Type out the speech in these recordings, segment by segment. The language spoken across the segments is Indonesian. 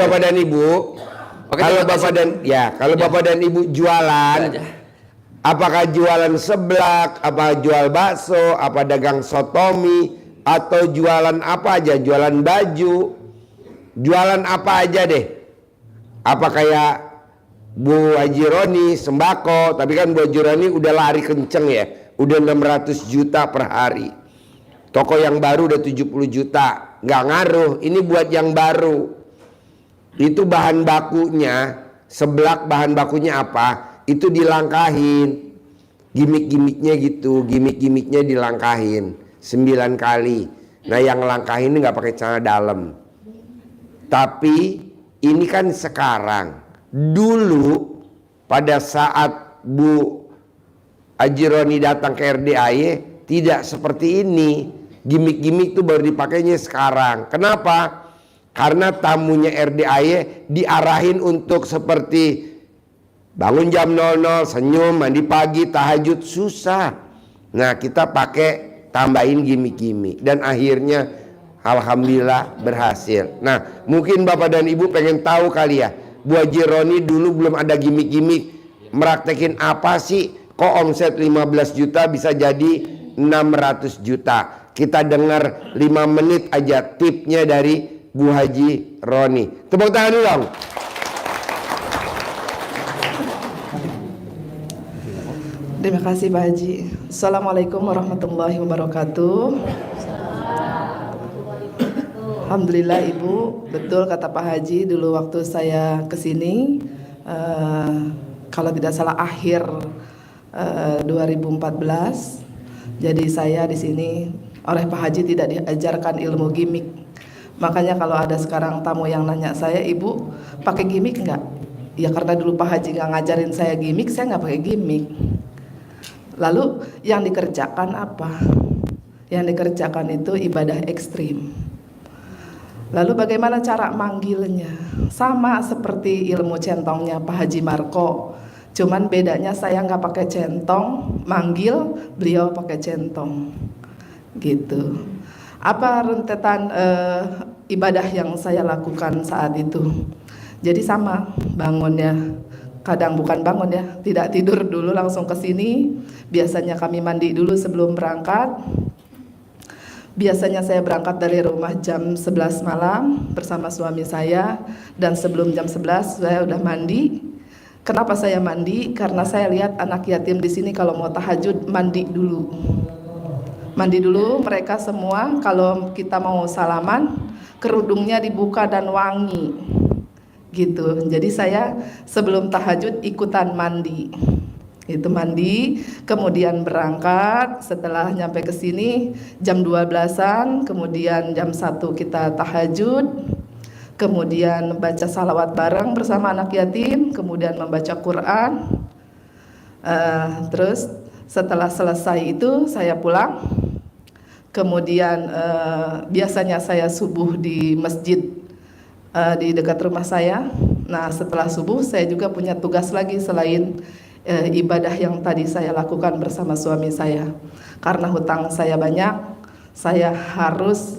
Bapak dan Ibu, kalau Bapak dan Ibu jualan, apakah jualan seblak, apa jual bakso, apa dagang sotomi, atau jualan apa aja, jualan baju, jualan apa aja deh. Apa kayak Bu Haji Roni sembako, tapi kan Bu Haji Roni udah lari kenceng ya, udah 600 juta per hari. Toko yang baru udah 70 juta, nggak ngaruh. Ini buat yang baru. Itu bahan bakunya, seblak bahan bakunya apa? Itu dilangkahin. Gimik-gimiknya gitu, gimik-gimiknya dilangkahin 9 kali. Nah yang langkahin ini nggak pakai celana dalam. Tapi ini kan sekarang. Dulu pada saat Bu Haji Roni datang ke RDAY tidak seperti ini. Gimik-gimik itu baru dipakainya sekarang. Kenapa? Karena tamunya RDAY diarahin untuk seperti bangun jam 00, senyum, mandi pagi, tahajud, susah. Nah kita pakai tambahin gimik-gimik dan akhirnya alhamdulillah berhasil. Nah mungkin Bapak dan Ibu pengen tahu kali ya, Bu Haji Roni dulu belum ada gimik-gimik, meraktekin apa sih kok omset 15 juta bisa jadi 600 juta. Kita dengar 5 menit aja tipnya dari Bu Haji Roni. Tepuk tangan dulu dong. Terima kasih Pak Haji. Assalamualaikum warahmatullahi wabarakatuh. Alhamdulillah Ibu, betul kata Pak Haji, dulu waktu saya kesini, kalau tidak salah akhir 2014, jadi saya di sini oleh Pak Haji tidak diajarkan ilmu gimik. Makanya kalau ada sekarang tamu yang nanya saya, Ibu pakai gimik enggak? Ya karena dulu Pak Haji nggak ngajarin saya gimik, saya nggak pakai gimik. Lalu yang dikerjakan apa? Yang dikerjakan itu ibadah ekstrim. Lalu bagaimana cara manggilnya? Sama seperti ilmu centongnya Pak Haji Marko. Cuman bedanya saya nggak pakai centong, manggil, beliau pakai centong. Gitu. Apa rentetan ibadah yang saya lakukan saat itu? Jadi sama bangunnya. Kadang bukan bangun ya, tidak tidur dulu langsung ke sini. Biasanya kami mandi dulu sebelum berangkat. Biasanya saya berangkat dari rumah jam 11 malam bersama suami saya, dan sebelum jam 11 saya udah mandi. Kenapa saya mandi? Karena saya lihat anak yatim di sini kalau mau tahajud mandi dulu. Mandi dulu mereka semua, kalau kita mau salaman kerudungnya dibuka dan wangi. Gitu. Jadi saya sebelum tahajud ikutan mandi. Itu mandi, kemudian berangkat. Setelah nyampe ke sini jam 12-an, kemudian jam 1 kita tahajud. Kemudian baca salawat bareng bersama anak yatim, kemudian membaca Quran. Terus setelah selesai itu saya pulang. Kemudian biasanya saya subuh di masjid di dekat rumah saya. Nah setelah subuh saya juga punya tugas lagi selain ibadah yang tadi saya lakukan bersama suami saya. Karena hutang saya banyak, saya harus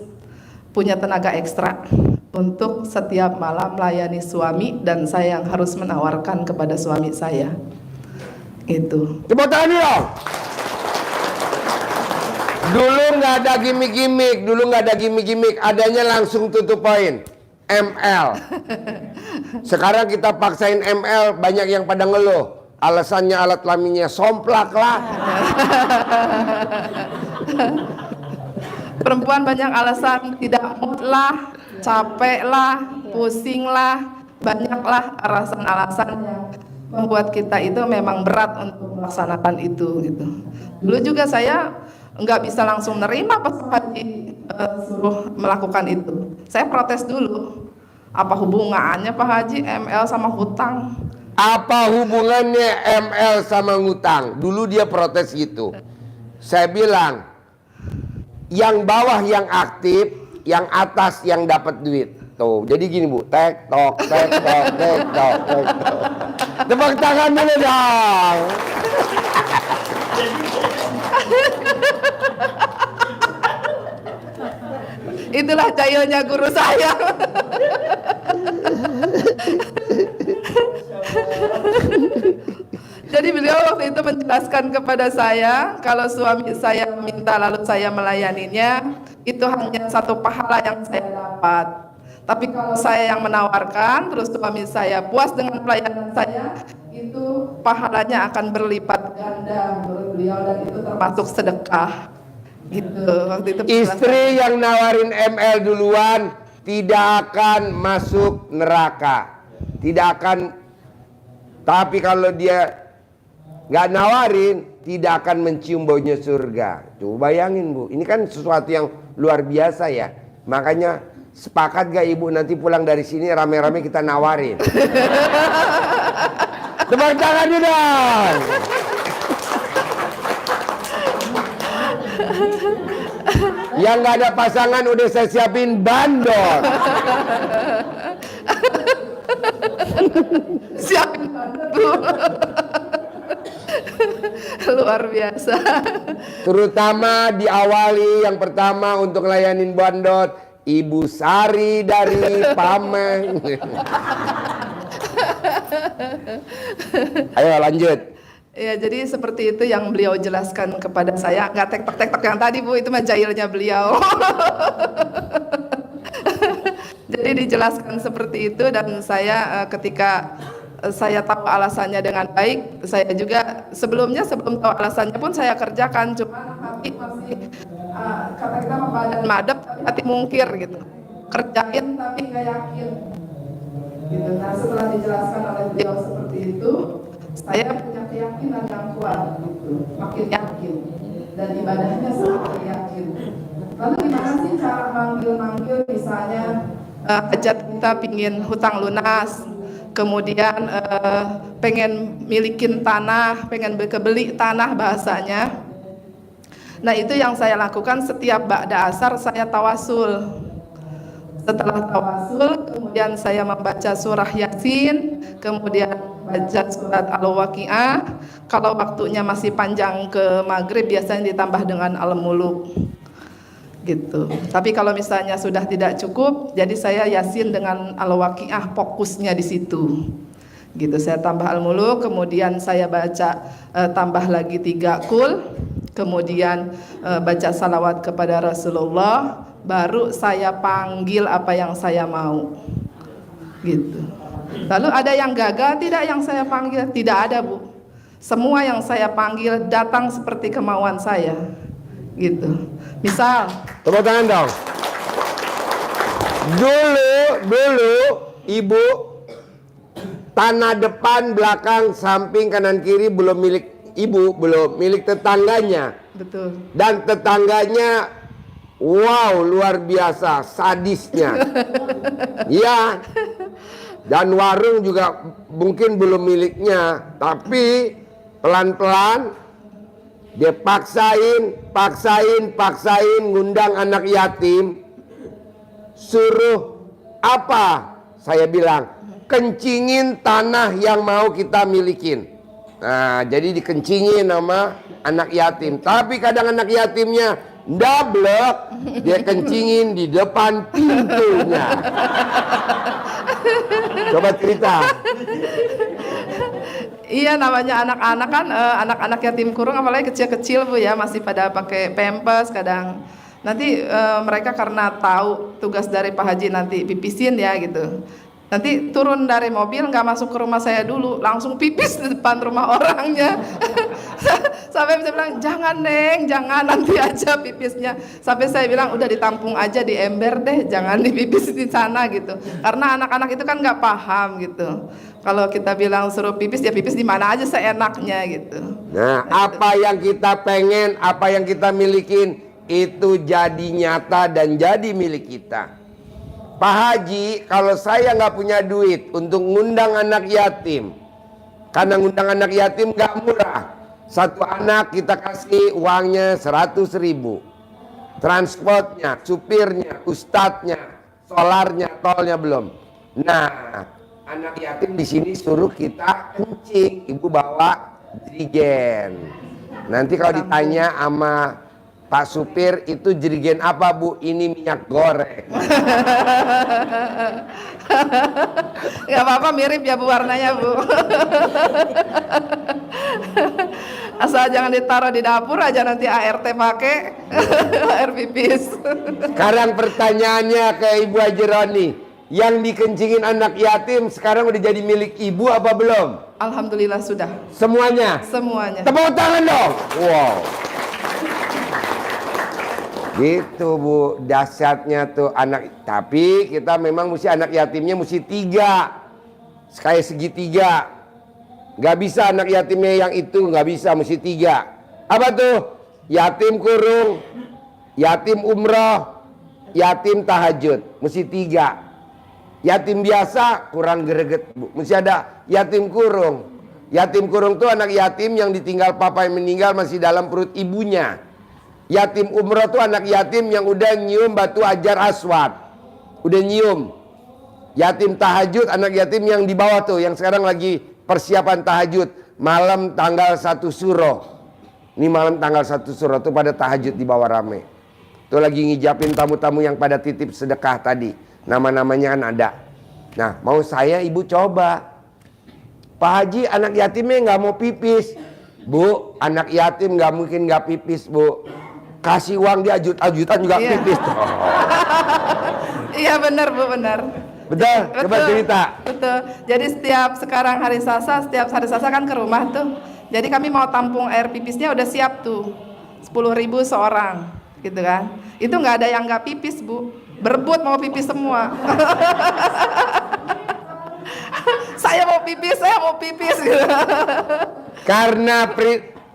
punya tenaga ekstra untuk setiap malam melayani suami, dan saya yang harus menawarkan kepada suami saya. Itu. Tepuk tangan dulu. Dulu nggak ada gimmick-gimmick, adanya langsung tutup poin. ML. Sekarang kita paksain ML, banyak yang pada ngeluh. Alasannya alat kelaminnya somplak lah. Perempuan banyak alasan, tidak mood lah, capek lah, pusing lah, banyaklah alasan-alasan yang membuat kita itu memang berat untuk melaksanakan itu gitu. Dulu juga saya nggak bisa langsung nerima pas Haji suruh melakukan itu. Saya protes dulu. Apa hubungannya Pak Haji ML sama hutang? Apa hubungannya ML sama ngutang? Dulu dia protes gitu. Saya bilang, yang bawah yang aktif, yang atas yang dapat duit. Tuh, jadi gini Bu, tek tok, tek tok, tek tok, tek tok. Tepuk tangan dulu dong. Itulah jahilnya guru saya. Jadi beliau waktu itu menjelaskan kepada saya, kalau suami saya meminta lalu saya melayaninya, itu hanya satu pahala yang saya dapat. Tapi kalau saya yang menawarkan, terus suami saya puas dengan pelayanan saya, itu pahalanya akan berlipat ganda menurut beliau, dan itu termasuk sedekah. Gitu. Waktu itu Istri yang nawarin ML duluan tidak akan masuk neraka, tidak akan. Tapi kalau dia nggak nawarin, tidak akan mencium baunya surga. Coba bayangin Bu, ini kan sesuatu yang luar biasa ya. Makanya sepakat gak Ibu nanti pulang dari sini rame-rame kita nawarin. Tepuk tangan dong. Yang nggak ada pasangan udah saya siapin bandot. siapin bandot. Luar biasa. Terutama diawali yang pertama untuk layanin bandot Ibu Sari dari Pameng. Ayo lanjut. Ya, jadi seperti itu yang beliau jelaskan kepada saya. Nggak tektok-tektok yang tadi Bu, itu mah jahilnya beliau. Jadi dijelaskan seperti itu, dan saya ketika saya tahu alasannya dengan baik, saya juga sebelum tahu alasannya pun saya kerjakan, cuma hati masih kata kita badan madep tapi hati mungkir gitu, kerjain tapi nggak yakin gitu. Nah, setelah dijelaskan oleh beliau seperti itu, saya punya keyakinan yang kuat gitu, makin yakin, dan ibadahnya semakin yakin. Lalu gimana sih cara manggil-manggil, misalnya hajat kita pingin hutang lunas, kemudian pengen milikin tanah, pengen beli tanah bahasanya. Nah, itu yang saya lakukan setiap ba'da asar, saya tawasul. Setelah tawasul, kemudian saya membaca surah Yasin, kemudian baca surat Al-Waqi'ah. Kalau waktunya masih panjang ke maghrib, biasanya ditambah dengan Al-Muluk gitu. Tapi kalau misalnya sudah tidak cukup, jadi saya Yasin dengan Al-Waqi'ah, fokusnya di situ gitu. Saya tambah Al-Muluk, kemudian saya baca tambah lagi 3 kul, kemudian baca salawat kepada Rasulullah, baru saya panggil apa yang saya mau gitu. Lalu ada yang gagal tidak yang saya panggil? Tidak ada Bu. Semua yang saya panggil datang seperti kemauan saya gitu. Misal, tepuk tangan dong. Dulu Ibu tanah depan, belakang, samping, kanan, kiri belum milik Ibu, belum milik tetangganya. betul. Dan tetangganya wow, luar biasa sadisnya. Iya. Dan warung juga mungkin belum miliknya, tapi pelan-pelan dia paksain ngundang anak yatim. Suruh apa? Saya bilang, kencingin tanah yang mau kita milikin. Nah, jadi dikencingin sama anak yatim. Tapi kadang anak yatimnya ndablek, dia kencingin di depan pintunya. Coba cerita. Iya, namanya anak-anak kan, anak-anak yatim kurung apalagi kecil-kecil Bu ya, masih pada pakai pampers kadang. Nanti mereka karena tahu tugas dari Pak Haji nanti pipisin ya gitu. Nanti turun dari mobil, nggak masuk ke rumah saya dulu, langsung pipis di depan rumah orangnya. Sampai saya bilang, jangan Neng, jangan, nanti aja pipisnya. Sampai saya bilang, udah ditampung aja di ember deh, jangan dipipis di sana gitu. Karena anak-anak itu kan nggak paham gitu. Kalau kita bilang suruh pipis, ya pipis di mana aja seenaknya gitu. Nah, apa yang kita pengen, apa yang kita milikin, itu jadi nyata dan jadi milik kita. Pak Haji, kalau saya nggak punya duit untuk ngundang anak yatim, karena ngundang anak yatim nggak murah. Satu anak kita kasih uangnya 100.000, transportnya, supirnya, ustadznya, solarnya, tolnya belum. Nah, anak yatim di sini suruh kita kencing, ibu bawa dirigen. Nanti kalau ditanya sama Pak supir, itu jerigen apa Bu? Ini minyak goreng. Nggak apa-apa, mirip ya Bu warnanya Bu. Asal jangan ditaruh di dapur aja nanti ART pakai. Air pipis. Sekarang pertanyaannya ke Ibu Haji Roni, yang dikencingin anak yatim sekarang udah jadi milik ibu apa belum? Alhamdulillah sudah. Semuanya? Semuanya. Tepuk tangan dong. Wow. Gitu Bu, dahsyatnya tuh anak. Tapi kita memang mesti anak yatimnya mesti 3, kayak segitiga. Gak bisa anak yatimnya yang itu, gak bisa, mesti 3. Apa tuh? Yatim kurung, yatim umroh, yatim tahajud, mesti 3. Yatim biasa kurang greget Bu, mesti ada yatim kurung. Yatim kurung tuh anak yatim yang ditinggal papa yang meninggal masih dalam perut ibunya. Yatim umroh tuh anak yatim yang udah nyium batu ajar aswad, udah nyium. Yatim tahajud anak yatim yang di bawah tuh, yang sekarang lagi persiapan tahajud malam tanggal 1 Suro. Ini malam tanggal 1 Suro tuh pada tahajud di bawah rame. Tuh lagi ngijapin tamu-tamu yang pada titip sedekah tadi. Nama-namanya kan ada. Nah, mau saya ibu coba. Pak Haji, anak yatimnya nggak mau pipis. Bu, anak yatim nggak mungkin nggak pipis Bu. Kasih uang dia ajut-ajutan juga pipis. Iya benar Bu, benar. Betul? Coba cerita. Betul. Jadi setiap sekarang hari Selasa, setiap hari Selasa kan ke rumah tuh. Jadi kami mau tampung air pipisnya udah siap tuh. 10.000 seorang, gitu kan. Itu nggak ada yang nggak pipis Bu. Berebut mau pipis semua. Saya mau pipis gitu. Karena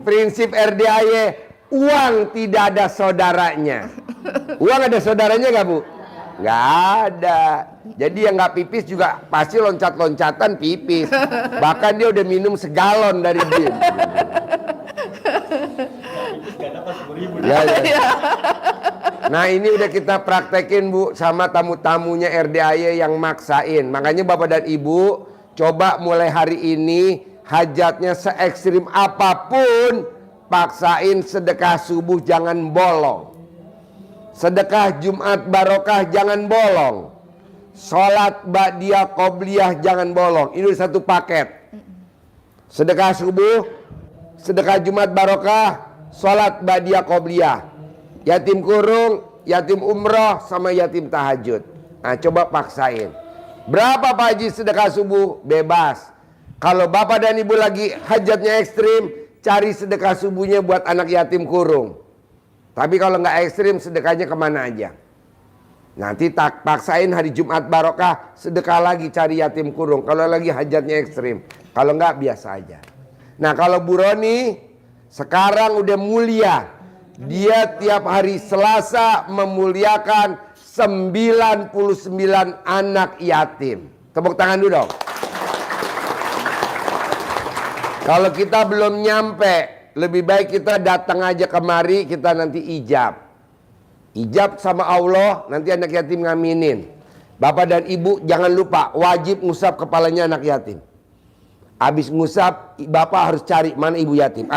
prinsip RDAY, uang tidak ada saudaranya. Uang ada saudaranya gak Bu? Gak ada. Jadi yang gak pipis juga pasti loncat-loncatan pipis. Bahkan dia udah minum segalon dari bin. Ya. Nah ini udah kita praktekin Bu sama tamu-tamunya RDAY yang maksain. Makanya Bapak dan Ibu coba mulai hari ini hajatnya se-ekstrim apapun, paksain sedekah subuh jangan bolong. Sedekah Jumat barokah jangan bolong. Sholat ba'diyah qobliyah jangan bolong. Ini satu paket. Sedekah subuh, sedekah Jumat barokah, sholat ba'diyah qobliyah. Yatim kurung, yatim umroh, sama yatim tahajud. Nah coba paksain. Berapa Pak Haji sedekah subuh? Bebas. Kalau Bapak dan Ibu lagi hajatnya ekstrim, cari sedekah subuhnya buat anak yatim kurung. Tapi kalau nggak ekstrim, sedekahnya kemana aja. Nanti tak paksain hari Jumat barokah, sedekah lagi cari yatim kurung. Kalau lagi hajatnya ekstrim. Kalau nggak, biasa aja. Nah kalau Bu Roni sekarang udah mulia. Dia tiap hari Selasa memuliakan 99 anak yatim. Tepuk tangan dulu dong. Kalau kita belum nyampe, lebih baik kita datang aja kemari, kita nanti ijab. Ijab sama Allah, nanti anak yatim ngaminin. Bapak dan Ibu jangan lupa, wajib ngusap kepalanya anak yatim. Habis ngusap, Bapak harus cari mana ibu yatim.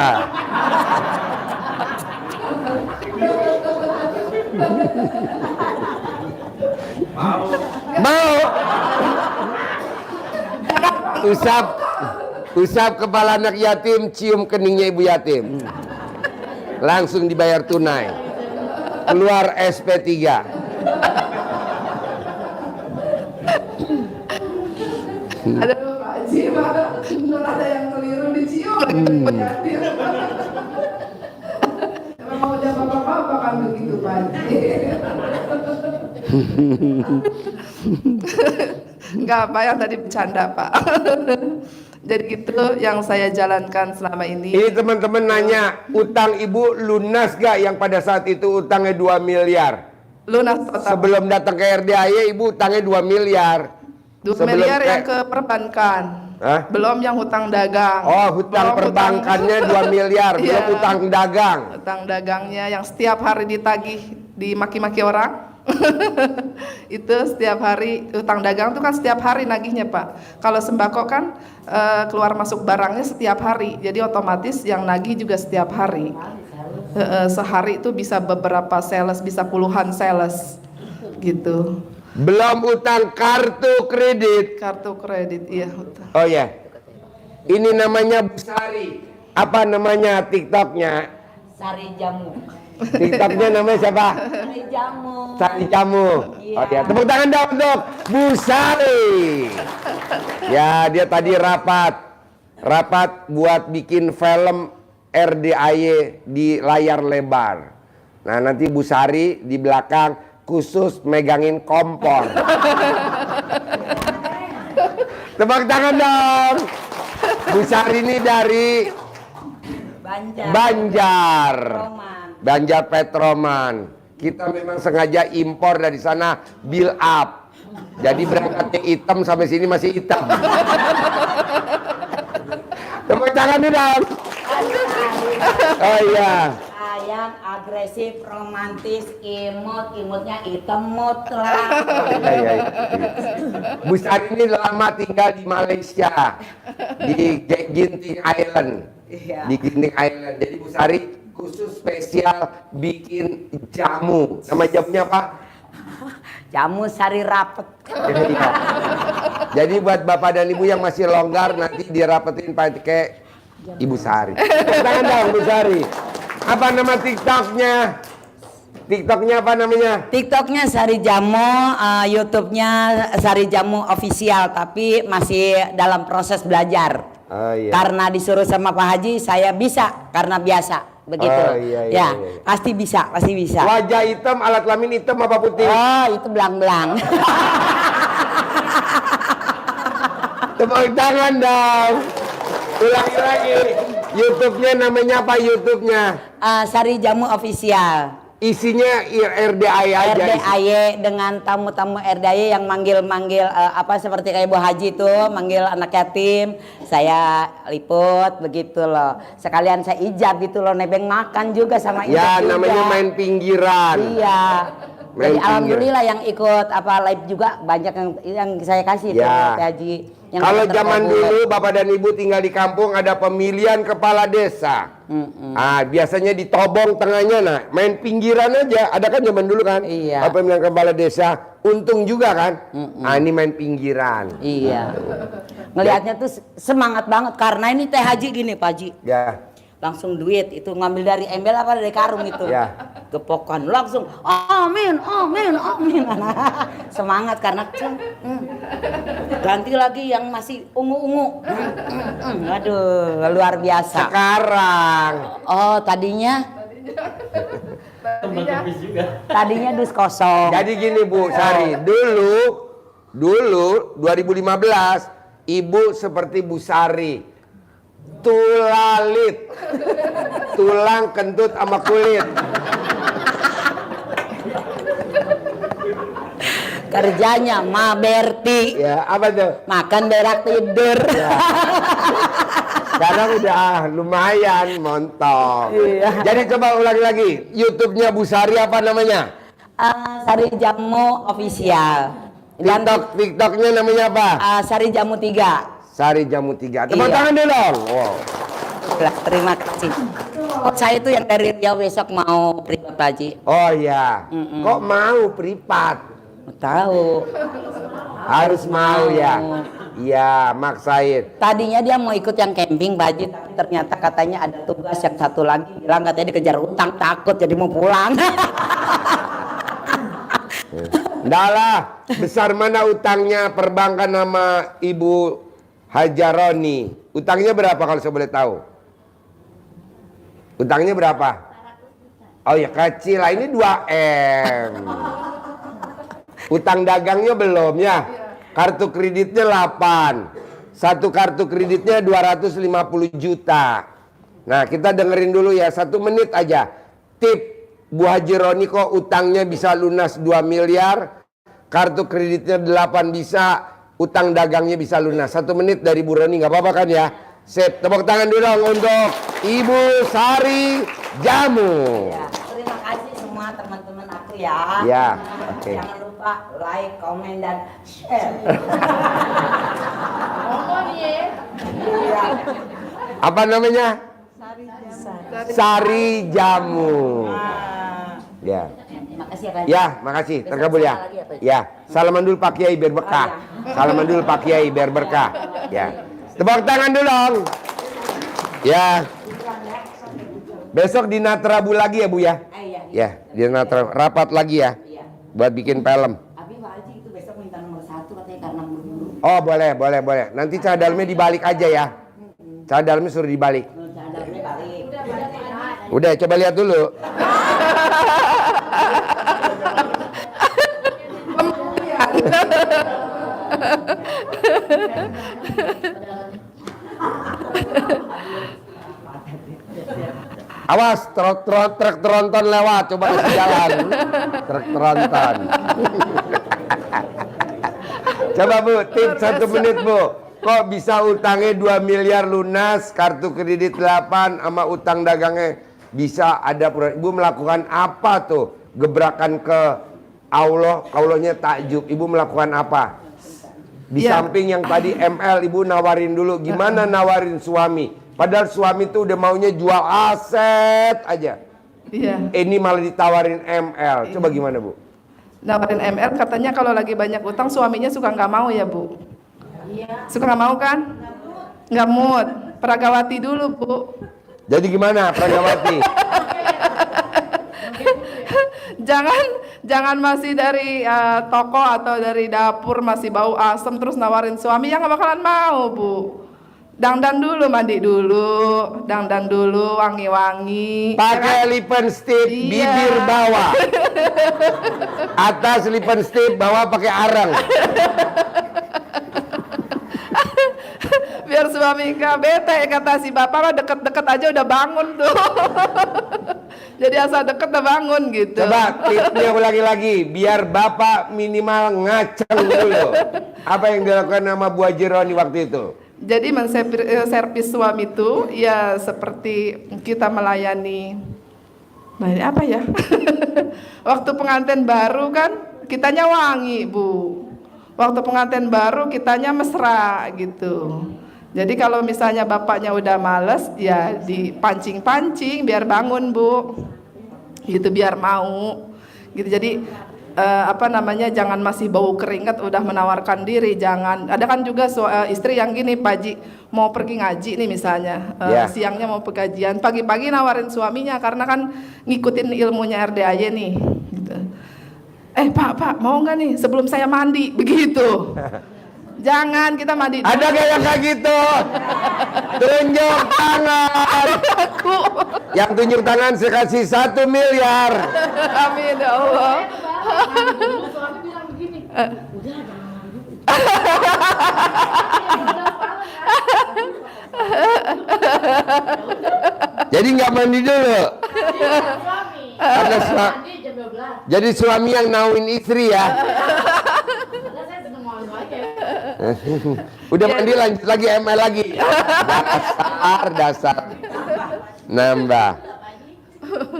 Mau? Usap kepala anak yatim, cium keningnya ibu yatim. Langsung dibayar tunai. Keluar SP3. Ada Pak Haji, ada yang keliru dicium. Emang mau jawab apa-apa kan begitu Pak Haji. Enggak apa yang tadi bercanda Pak. Jadi itu yang saya jalankan selama ini. Ini teman-teman nanya, utang ibu lunas gak yang pada saat itu utangnya 2 miliar? Lunas total. Sebelum datang ke RDAY ibu utangnya 2 miliar. 2 miliar yang ke perbankan. Hah? Belum yang hutang dagang. Oh, hutang perbankannya 2 miliar, belum Iya. utang dagang. Hutang dagangnya yang setiap hari ditagih, dimaki-maki orang. Itu setiap hari, utang dagang itu kan setiap hari nagihnya Pak. Kalau sembako kan keluar masuk barangnya setiap hari, jadi otomatis yang nagih juga setiap hari. Sehari itu bisa beberapa sales, bisa puluhan sales gitu. Belum utang kartu kredit. Kartu kredit, iya betul. Oh ya, ini namanya Bu Sari. Apa namanya TikToknya? Sari Jamu. TikToknya namanya siapa? Sari Jamu. Sari Jamu. Iya. Oh ya, tepuk tangan dong untuk Bu Sari. Ya, dia tadi rapat buat bikin film RDAY di layar lebar. Nah, nanti Bu Sari di belakang khusus megangin kompor. Tepuk tangan dong. Bu Sari ini dari Banjar. Banjar Petroman. Kita memang sengaja impor dari sana build up. Jadi berangkatnya hitam sampai sini masih hitam. Tepuk tangan dong. Oh iya. Sayang, agresif, romantis, imutnya hitam mutlak. Iya. Bu Sari ini lama tinggal di Malaysia, di Genting Island. Iya. Di Genting Island. Jadi Bu Sari khusus spesial bikin jamu. Nama jamunya apa? Jamu sari rapet. Iya. Jadi buat bapak dan ibu yang masih longgar nanti dirapetin pakai Ibu Sari. Tangan dong Bu Sari. Apa nama TikToknya? TikToknya apa namanya? TikToknya Sari Jamu, YouTube-nya Sari Jamu official, tapi masih dalam proses belajar. Oh, iya. Karena disuruh sama Pak Haji, saya bisa karena biasa begitu. Oh, iya. Pasti bisa. Wajah hitam, alat kelamin hitam apa putih? Oh, itu belang-belang. Tepuk tangan dong. Ulangi lagi. YouTube-nya namanya apa YouTube-nya? Sari Jamu official. Isinya RDAY aja. RDAY dengan tamu-tamu RDAY yang manggil-manggil seperti kayak Bu Haji tuh, manggil anak yatim, saya liput begitu loh. Sekalian saya ijab gitu loh, nebeng makan juga sama ijab. Ya, juga. namanya main pinggiran. Iya. Main Jadi alhamdulillah yang ikut live juga banyak yang saya kasih tuh Ya. Pak Haji. Yang Kalau terkabul. zaman dulu bapak dan ibu tinggal di kampung ada pemilihan kepala desa. Biasanya ditobong tengahnya, nah main pinggiran aja. Ada kan zaman dulu kan? Iya. Pemilihan kepala desa, untung juga kan? Ini main pinggiran. Iya. Ngelihatnya tuh semangat banget karena ini Teh Haji gini Pak Haji. Ya. Langsung duit itu ngambil dari embel apa dari karung itu. Ya. Gepokan langsung amin. Semangat karena ganti lagi yang masih ungu. Aduh, luar biasa. Sekarang. Oh, tadinya dus kosong. Jadi gini Bu Sari, dulu 2015 ibu seperti Bu Sari. Tulalit. Tulang kentut sama kulit. Kerjanya Ma Berti. Ya, apa tuh? Makan berak tidur. Ya. Sekarang udah lumayan montok. Iya. Jadi coba ulangi lagi. YouTube-nya Bu Sari apa namanya? Sari Jamu official. Dan TikTok-nya namanya apa? Sari Jamu 3. Sari Jamu 3. Tepuk Iya. tangan dulu dong. Wow. Terima kasih. Oh, saya itu yang dari Riau besok mau privat Pak Haji. Oh ya. Kok mau privat? Tahu. Harus mau ya. Iya, maksain. Tadinya dia mau ikut yang camping Pak Haji, tapi ternyata katanya ada tugas yang satu lagi bilang katanya dikejar utang, takut jadi mau pulang. Nggak lah, besar mana utangnya perbankan sama Ibu Hajaroni? Utangnya berapa kalau saya boleh tahu? Utangnya berapa? Oh ya kecil lah, ini 2M. Utang dagangnya belum ya? Kartu kreditnya 8. Satu kartu kreditnya 250 juta. Nah kita dengerin dulu ya, 1 menit aja. Tip Bu Haji Roni kok utangnya bisa lunas 2 miliar. Kartu kreditnya 8 bisa. Utang dagangnya bisa lunas. 1 menit dari Bu Roni, nggak apa-apa kan ya? Sip, tepuk tangan dulu dong untuk Ibu Sari Jamu. Ya, terima kasih semua teman-teman aku ya. Ya, oke. Jangan lupa like, komen, dan share. Apa namanya? Sari. Sari Jamu. Ya. Makasih ya Pak Haji. Ya, makasih. Besok Terkabul ya. salah lagi ya, Pak? Ya, salaman dulu Pak Kiai biar berkah. Salaman dulu Pak Kiai biar berkah. Ya. Tepuk tangan dulu dong. Ya. Besok di Natrabu lagi ya Bu ya. Iya. Ya, di Natrabu rapat lagi ya. Iya. Buat bikin film. Tapi Pak Haji itu besok minta nomor 1 katanya karena buru-buru. Oh, boleh. Nanti cadalnya dibalik aja ya. Cadalnya suruh dibalik. Cadangnya balik. Udah, coba lihat dulu. Awas, truk tronton lewat, coba kasih jalan. Truk tronton. Coba Bu, tips 1 menit Bu. Kok bisa utangnya 2 miliar lunas, kartu kredit 8 sama utang dagangnya bisa ada. Ibu melakukan apa tuh? Gebrakan ke Allah, Allahnya takjub. Ibu melakukan apa? Di Ya. samping yang tadi ML, Ibu nawarin dulu. Gimana nawarin suami? Padahal suami tuh udah maunya jual aset aja. Iya. Ini malah ditawarin ML. Coba gimana Bu? Nawarin ML katanya kalau lagi banyak utang suaminya suka nggak mau ya Bu. Suka nggak mau kan? Nggak mood. Peragawati dulu Bu. Jadi gimana Pragawati? Jangan masih dari toko atau dari dapur masih bau asem terus nawarin suami yang nggak bakalan mau Bu. Dandan dulu, mandi dulu, dandan dulu, wangi-wangi. Pakai lipstick Iya. bibir bawah. Atas lipstick bawah pakai arang. Biar suami nggak bete, kata si bapak mah deket-deket aja udah bangun tuh. Jadi asal deket udah bangun gitu. Coba tipsnya ulangi lagi biar bapak minimal ngaceng dulu. Apa yang dilakukan sama Bu Haji Roni waktu itu? Jadi servis suami itu ya seperti kita melayani apa ya? Waktu pengantin baru kan kitanya wangi Bu. Waktu pengantin baru kitanya mesra gitu. Jadi kalau misalnya bapaknya udah males ya dipancing-pancing biar bangun Bu. Gitu biar mau. Gitu jadi jangan masih bau keringat udah menawarkan diri, jangan. Ada kan juga istri yang gini, Pak Haji mau pergi ngaji nih misalnya, siangnya mau pengajian, pagi-pagi nawarin suaminya karena kan ngikutin ilmunya RDAY nih gitu. Pak mau nggak nih sebelum saya mandi begitu. Jangan, kita mandi dulu. Ada gak yang kayak gitu? Tunjuk tangan. Aku. Yang tunjuk tangan saya kasih 1 miliar. Amin ya Allah. Suami bilang begini, udah jangan mandi dulu. Jadi nggak mandi dulu. Suami, Karena mandi jam 12. jadi suami yang nauin istri ya. Padahal saya sedang mau aja. Udah mandi lanjut lagi ML lagi. Dasar. Nambah.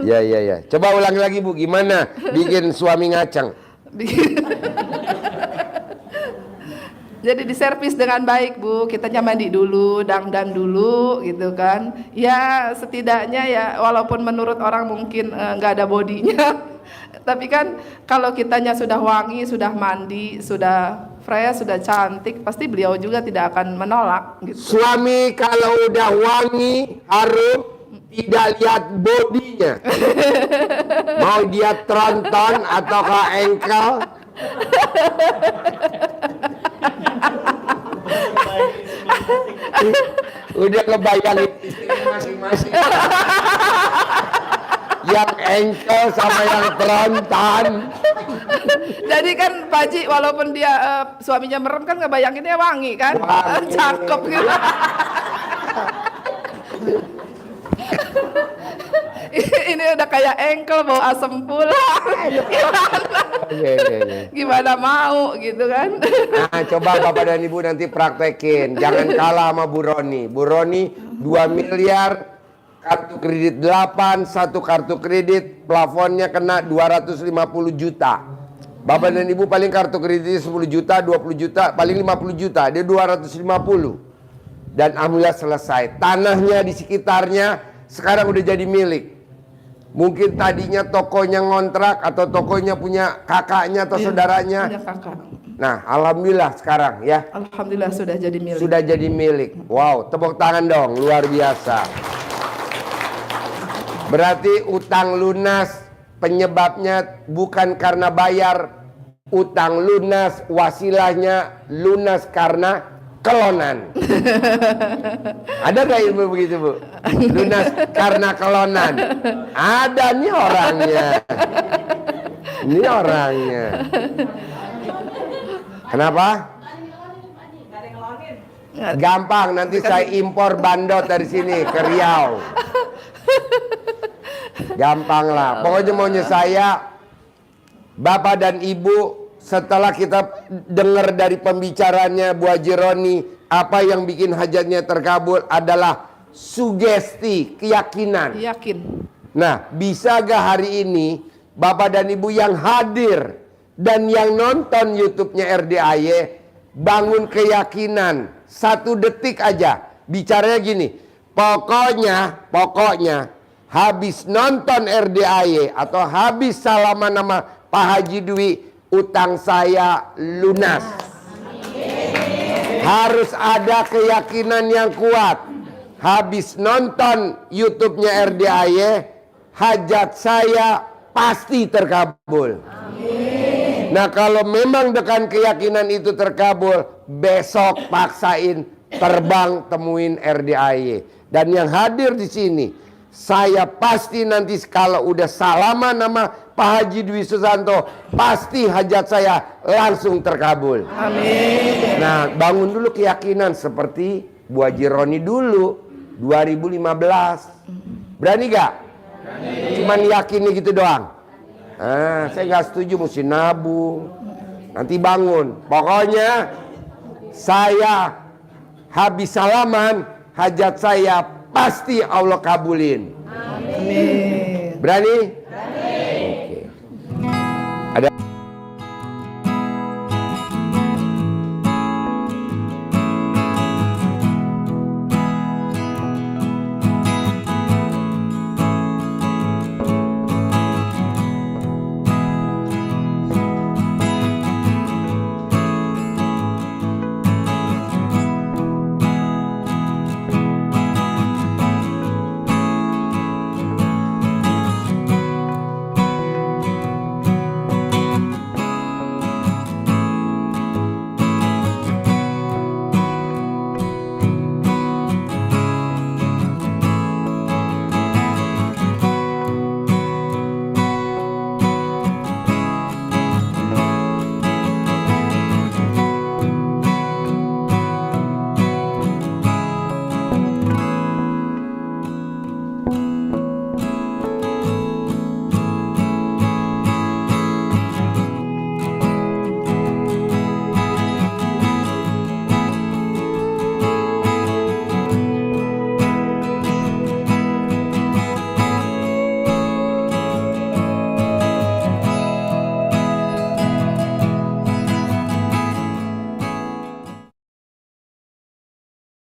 Ya. Coba ulangi lagi Bu, gimana bikin suami ngaceng? Jadi diservis dengan baik Bu, kitanya mandi dulu, dandan dulu gitu kan. Ya setidaknya ya walaupun menurut orang mungkin nggak ada bodinya, tapi kan kalau kitanya sudah wangi, sudah mandi, sudah fresh, sudah cantik, pasti beliau juga tidak akan menolak gitu. Suami kalau udah wangi, harum, tidak lihat bodinya. Mau dia tronton ataukah engkel? Udah ngebayangin istri masing-masing. Yang engkel sama yang tronton. Jadi kan Pak Haji walaupun dia suaminya merem kan ngebayanginnya wangi kan, Wangi. cakep gitu. Ini udah kayak engkel bau asem pulang. Gimana mau gitu kan? Nah, coba Bapak dan Ibu nanti praktekin. Jangan kalah sama Bu Roni. Bu Roni 2 miliar, kartu kredit 8, 1 kartu kredit, plafonnya kena 250 juta. Bapak dan Ibu paling kartu kreditnya 10 juta, 20 juta, paling 50 juta. Dia 250. Dan alhamdulillah selesai. Tanahnya di sekitarnya sekarang udah jadi milik. Mungkin tadinya tokonya ngontrak atau tokonya punya kakaknya atau Iya, saudaranya. punya kakak. Nah, alhamdulillah sekarang ya Alhamdulillah sudah jadi milik. sudah jadi milik. Wow, tepuk tangan dong, luar biasa. Berarti utang lunas penyebabnya bukan karena bayar, utang lunas wasilahnya lunas karena kelonan. Ada gak ilmu begitu, Bu? Lunas karena kelonan. Ada nih orangnya. Ini orangnya. Kenapa? Gampang, nanti saya impor bandot dari sini ke Riau. Gampang lah. Pokoknya maunya saya, Bapak dan Ibu, setelah kita dengar dari pembicaranya Bu Haji Roni, apa yang bikin hajatnya terkabul adalah sugesti, keyakinan. Yakin. Nah, bisa gak hari ini Bapak dan Ibu yang hadir dan yang nonton YouTube-nya RDAY bangun keyakinan 1 detik aja. Bicaranya gini, pokoknya habis nonton RDAY atau habis salaman sama Pak Haji Dwi, utang saya lunas. Harus ada keyakinan yang kuat. Habis nonton YouTube-nya RDAY, hajat saya pasti terkabul. Nah, kalau memang dengan keyakinan itu terkabul, besok paksain terbang temuin RDAY. Dan yang hadir di sini, saya pasti nanti kalau udah salaman sama Pak Haji Dwi Susanto, pasti hajat saya langsung terkabul. Amin. Nah, bangun dulu keyakinan seperti Bu Haji Roni dulu 2015. Berani gak? Cuman yakinnya gitu doang. Saya gak setuju, mesti nabung. Nanti bangun. Pokoknya saya habis salaman, hajat saya pasti Allah kabulin. Amin. Berani?